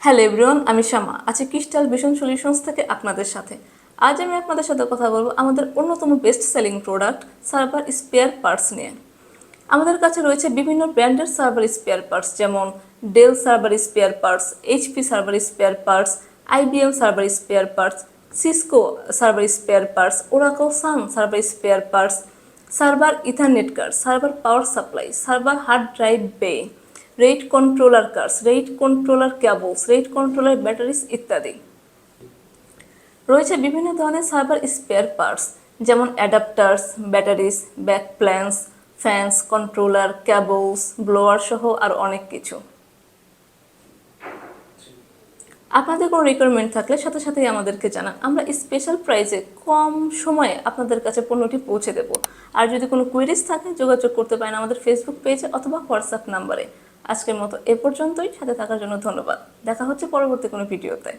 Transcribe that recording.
Hello everyone, আমি শামা আছি crystal vision solutions থেকে আপনাদের সাথে। আজ আমি আপনাদের সাথে কথা বলবো আমাদের অন্যতম best selling product server spare parts নিয়ে। আমাদের কাছে রয়েছে বিভিন্ন ব্র্যান্ডের সার্ভার স্পেয়ার পার্টস, যেমন Dell server spare parts, HP server spare parts, IBM server spare parts, Cisco server spare parts, Oracle Sun server spare parts, server ethernet card, server power supply, server hard drive bay, RAID controller cards, RAID controller cables, RAID controller batteries ইত্যাদি। রয়েছে বিভিন্ন ধরনের server spare parts, যেমন adapters, batteries, back plans, fans, controller, cables, blower সহ আর অনেক কিছু। আপনাদের কোনো রিকোয়ারমেন্ট থাকলে সাথে সাথেই আমাদেরকে জানান, আমরা স্পেশাল প্রাইসে কম সময়ে আপনাদের কাছে পণ্যটি পৌঁছে দেব। আর যদি কোনো কুইরিজ থাকে যোগাযোগ করতে পারেন আমাদের ফেসবুক পেজে অথবা হোয়াটসঅ্যাপ নাম্বারে। আজকের মতো এ পর্যন্তই, সাথে থাকার জন্য ধন্যবাদ। দেখা হচ্ছে পরবর্তী কোনো ভিডিওতে।